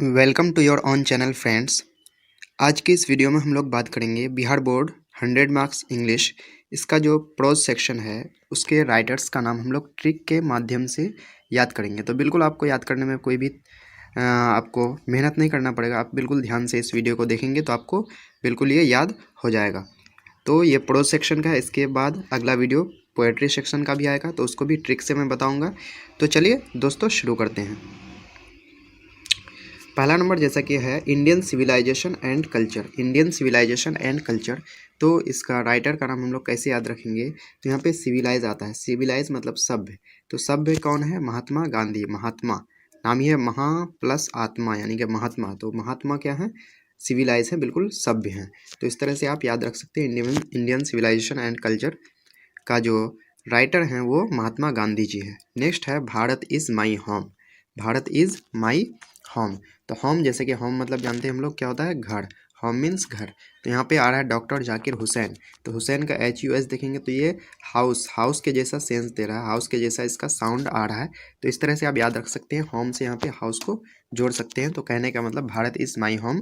Welcome to your own channel friends. आज की इस वीडियो में हम लोग बात करेंगे बिहार बोर्ड 100 मार्क्स इंग्लिश। इसका जो प्रोज सेक्शन है उसके राइटर्स का नाम हम लोग ट्रिक के माध्यम से याद करेंगे। तो बिल्कुल आपको याद करने में कोई भी आपको मेहनत नहीं करना पड़ेगा। आप बिल्कुल ध्यान से इस वीडियो को देखेंगे तो आपको बिल्कुल ये याद हो जाएगा। तो ये प्रोज सेक्शन का है। इसके बाद अगला वीडियो पोएट्री सेक्शन का भी आएगा, तो उसको भी ट्रिक से मैं बताऊँगा। तो चलिए दोस्तों शुरू करते हैं। पहला नंबर जैसा कि है Indian civilisation and culture. Indian civilisation and culture, तो इसका राइटर का नाम हम लोग कैसे याद रखेंगे? तो यहाँ पे सिविलाइज आता है। सिविलाइज मतलब सभ्य। तो सभ्य कौन है? महात्मा गांधी। महात्मा नाम ही है, महा प्लस आत्मा यानी कि महात्मा। तो महात्मा क्या है? सिविलाइज है, बिल्कुल सभ्य हैं। तो इस तरह से आप याद रख सकते हैं। इंडियन सिविलाइजेशन एंड कल्चर का जो राइटर हैं वो महात्मा गांधी जी है। नेक्स्ट है Bharat is my home. Bharat is my home. तो होम जैसे कि होम मतलब जानते हैं हम लोग क्या होता है? घर। होम मीन्स घर। तो यहाँ पे आ रहा है डॉक्टर जाकिर हुसैन। तो हुसैन का HUS देखेंगे तो ये हाउस, हाउस के जैसा सेंस दे रहा है, हाउस के जैसा इसका साउंड आ रहा है। तो इस तरह से आप याद रख सकते हैं। होम से यहाँ पे हाउस को जोड़ सकते हैं। तो कहने का मतलब भारत इज़ माई होम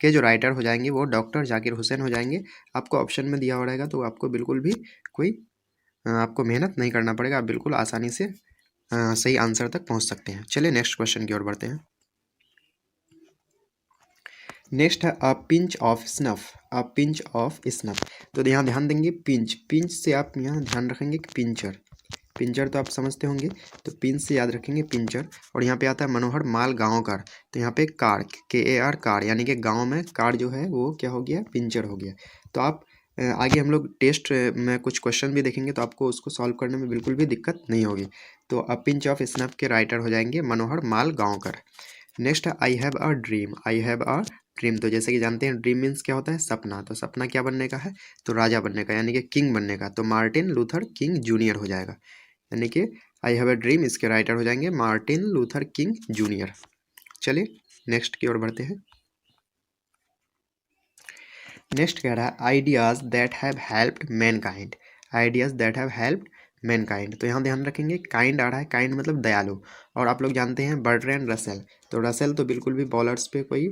के जो राइटर हो जाएंगे वो डॉक्टर जाकिर हुसैन हो जाएंगे। आपको ऑप्शन में दिया हो रहेगा, तो आपको बिल्कुल भी कोई आपको मेहनत नहीं करना पड़ेगा। आप बिल्कुल आसानी से सही आंसर तक पहुँच सकते हैं। चलिए नेक्स्ट क्वेश्चन की ओर बढ़ते हैं। नेक्स्ट है a pinch of snuff. A pinch of snuff, तो यहाँ ध्यान देंगे पिंच। पिंच से आप यहाँ ध्यान रखेंगे कि पिंचर। पिंचर तो आप समझते होंगे, तो पिंच से याद रखेंगे पिंचर। और यहाँ पे आता है मनोहर माल गांवकर। तो यहाँ पे कार, KAR कार, यानी कि गांव में कार जो है वो क्या हो गया? पिंचर हो गया। तो आप आगे हम लोग टेस्ट में कुछ क्वेश्चन भी देखेंगे, तो आपको उसको सॉल्व करने में बिल्कुल भी दिक्कत नहीं होगी। तो अ पिंच ऑफ स्नफ के राइटर हो जाएंगे मनोहर माल गांवकर। नेक्स्ट है I have a dream. I have a dream, तो जैसे कि जानते हैं ड्रीम मीन्स क्या होता है? सपना। तो सपना क्या बनने का है? तो राजा बनने का, यानी कि किंग बनने का। तो मार्टिन लूथर किंग जूनियर हो जाएगा। यानी कि आई हैव अ ड्रीम इसके राइटर हो जाएंगे मार्टिन लूथर किंग जूनियर। चलिए नेक्स्ट की ओर बढ़ते हैं। नेक्स्ट कह रहा है ideas that have helped Mankind. Ideas that have helped Mankind, तो यहाँ ध्यान रखेंगे काइंड आ रहा है। काइंड मतलब दयालु। और आप लोग जानते हैं बर्ट्रैंड रसेल। तो रसेल तो बिल्कुल भी बॉलर्स पे कोई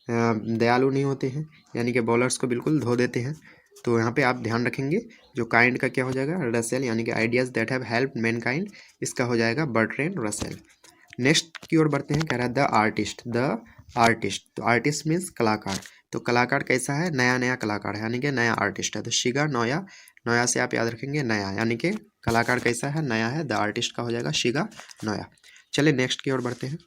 दयालु नहीं होते हैं, यानी कि बॉलर्स को बिल्कुल धो देते हैं। तो यहाँ पे आप ध्यान रखेंगे जो काइंड का क्या हो जाएगा? रसेल, यानी कि ideas that have helped Mankind इसका हो जाएगा बर्ट्रैंड रसेल। नेक्स्ट की ओर बढ़ते हैं। कह रहा है द आर्टिस्ट। द आर्टिस्ट, तो आर्टिस्ट मीन्स कलाकार। तो कलाकार कैसा है? नया नया कलाकार है, यानी कि नया आर्टिस्ट है। तो शिगा नोया, नोया से आप याद रखेंगे नया, यानी कि कलाकार कैसा है? नया है। द आर्टिस्ट का हो जाएगा शिगा नोया। चलिए नेक्स्ट की ओर बढ़ते हैं।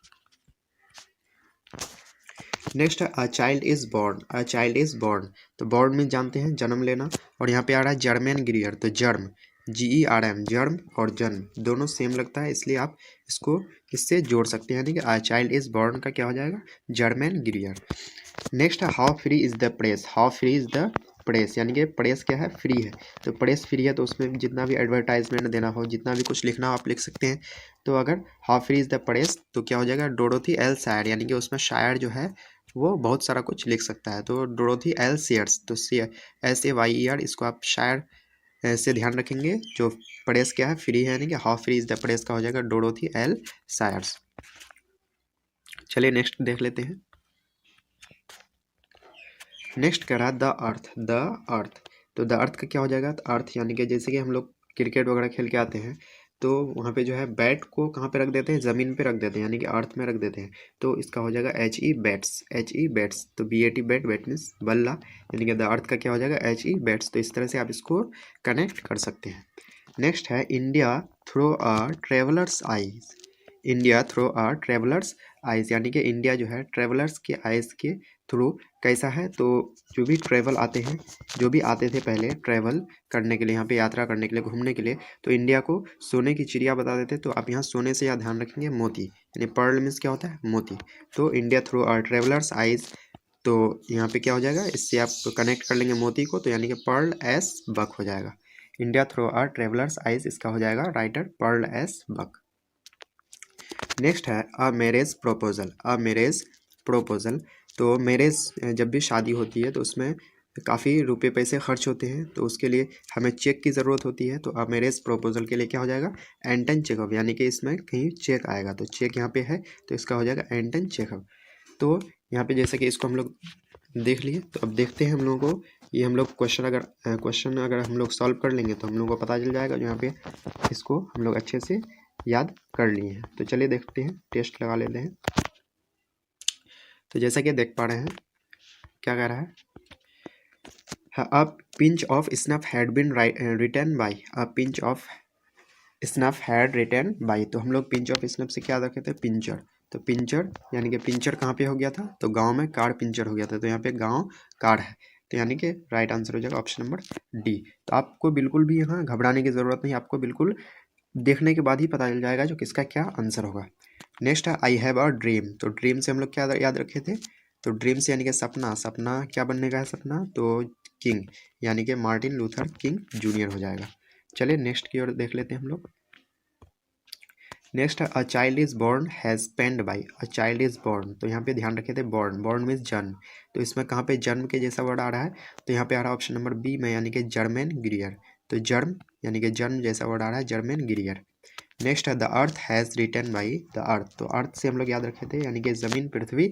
नेक्स्ट है अ child is born. A child is born, तो बॉर्न में जानते हैं जन्म लेना। और यहाँ पे आ रहा है जर्मेन गिरियर। तो जर्म, GERM, जर्म और जन्म दोनों सेम लगता है, इसलिए आप इसको इससे जोड़ सकते हैं, यानी कि अ चाइल्ड इज बॉर्न का क्या हो जाएगा? Germain Greer. नेक्स्ट है how free is the press. How free is the press, यानी कि प्रेस क्या है? फ्री है। तो प्रेस फ्री है, तो उसमें जितना भी एडवर्टाइजमेंट देना हो, जितना भी कुछ लिखना हो आप लिख सकते हैं। तो अगर how free is the press तो क्या हो जाएगा? डोरोथी एल शायर, यानी कि उसमें शायर जो है वो बहुत सारा कुछ लिख सकता है। तो डोरोथी एल शेयर्स, तो SAYER इसको आप शायर से ध्यान रखेंगे। जो प्रेस क्या है? फ्री है, यानी कि how free is the press का हो जाएगा डोरोथी एल शायर्स। चलिए नेक्स्ट देख लेते हैं। नेक्स्ट कह रहा है द अर्थ। द अर्थ, तो द अर्थ का क्या हो जाएगा? तो अर्थ यानी कि जैसे कि हम लोग क्रिकेट वगैरह खेल के आते हैं, तो वहाँ पे जो है बैट को कहाँ पे रख देते हैं? ज़मीन पे रख देते हैं, यानी कि अर्थ में रख देते हैं। तो इसका हो जाएगा HE बैट्स। HE बैट्स, तो BAT बैट, बैट मीन्स बल्ला, यानी कि द अर्थ का क्या हो जाएगा? HE bats. तो इस तरह से आप इसको कनेक्ट कर सकते हैं। नेक्स्ट है इंडिया थ्रो अ ट्रेवलर्स आइज। इंडिया थ्रो अ ट्रेवलर्स आइज, यानी कि इंडिया जो है ट्रेवलर्स के आइज के थ्रू कैसा है? तो जो भी ट्रैवल आते हैं, जो भी आते थे पहले ट्रैवल करने के लिए, यहाँ पे यात्रा करने के लिए, घूमने के लिए, तो इंडिया को सोने की चिड़िया बता देते। तो आप यहाँ सोने से यहाँ ध्यान रखेंगे मोती, यानी पर्ल मीन्स क्या होता है? मोती। तो India through our travellers eyes, तो यहाँ पे क्या हो जाएगा? इससे आप कनेक्ट कर लेंगे मोती को, तो यानी कि पर्ल एस बक हो जाएगा। India through our travellers eyes इसका हो जाएगा writer Pearl S Buck. Next है a marriage proposal. A marriage proposal, तो मैरिज जब भी शादी होती है तो उसमें काफ़ी रुपए पैसे खर्च होते हैं, तो उसके लिए हमें चेक की ज़रूरत होती है। तो अ मैरिज प्रपोजल के लिए क्या हो जाएगा? एंटन चेकअप, यानी कि इसमें कहीं चेक आएगा। तो चेक यहाँ पे है, तो इसका हो जाएगा एंटन चेकअप। तो यहाँ पे जैसे कि इसको हम लोग देख लिए, तो अब देखते हैं हम लोगों को ये हम लोग क्वेश्चन अगर हम लोग सॉल्व कर लेंगे तो हम लोगों को पता चल जाएगा। जो यहाँ पे इसको हम लोग अच्छे से याद कर लिए हैं। तो चलिए देखते हैं, टेस्ट लगा लेते हैं। तो जैसा कि देख पा रहे हैं क्या कह रहा है, a pinch of snuff had been written by, a pinch of snuff had written by. तो हम लोग पिंच ऑफ स्नफ से क्या रखे थे, पिंचर। तो पिंचर यानी कि पिंचर कहाँ पे हो गया था, तो गांव में कार पिंचर हो गया था। तो यहाँ पे गांव कार है, तो यानी कि राइट आंसर हो जाएगा ऑप्शन नंबर डी। तो आपको बिल्कुल भी यहाँ घबराने की ज़रूरत नहीं, आपको बिल्कुल देखने के बाद ही पता चल जाएगा जो किसका क्या आंसर होगा। नेक्स्ट है आई हैव अ ड्रीम। तो ड्रीम से हम लोग क्या याद रखे थे, तो ड्रीम से यानी कि सपना, सपना क्या बनने का है सपना, तो किंग यानी कि मार्टिन लूथर किंग जूनियर हो जाएगा। चलिए नेक्स्ट की ओर देख लेते हैं हम लोग। Next a child is born has penned by, a child is born. तो यहाँ पे ध्यान रखे थे बोर्न, बोर्न मीन्स जन्म। तो इसमें कहाँ पे जन्म के जैसा वर्ड आ रहा है, तो यहाँ पे आ रहा है ऑप्शन नंबर बी में, यानी कि जर्मेन गिरियर। तो जर्म यानी कि जन्म जैसा वर्ड आ रहा है जर्मेन गिरियर। नेक्स्ट है the earth has written by the earth. तो अर्थ से हम लोग याद रखे थे यानी कि ज़मीन पृथ्वी।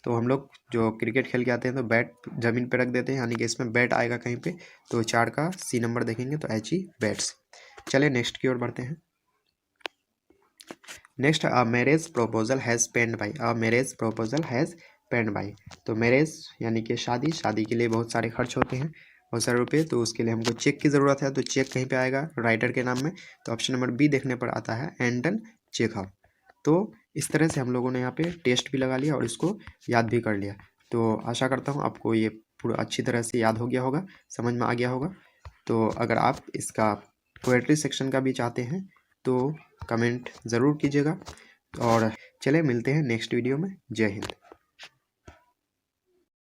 तो हम लोग जो क्रिकेट खेल के आते हैं तो बैट ज़मीन पर रख देते हैं, यानी कि इसमें बैट आएगा कहीं पे। तो 4 का सी नंबर देखेंगे तो एच ई बैट्स। चलिए नेक्स्ट की ओर बढ़ते हैं। Next a marriage proposal has penned by, a marriage proposal has penned by. तो मैरिज यानी कि शादी, शादी के लिए बहुत सारे खर्च होते हैं, बहुत सारे रुपये। तो उसके लिए हमको चेक की ज़रूरत है। तो चेक कहीं पे आएगा, राइटर के नाम में। तो ऑप्शन नंबर बी देखने पर आता है एंटन चेखव। तो इस तरह से हम लोगों ने यहाँ पे टेस्ट भी लगा लिया और इसको याद भी कर लिया। तो आशा करता हूँ आपको ये पूरा अच्छी तरह से याद हो गया होगा, समझ में आ गया होगा। तो अगर आप इसका पोएट्री सेक्शन का भी चाहते हैं तो कमेंट ज़रूर कीजिएगा। और चले मिलते हैं नेक्स्ट वीडियो में। जय हिंद।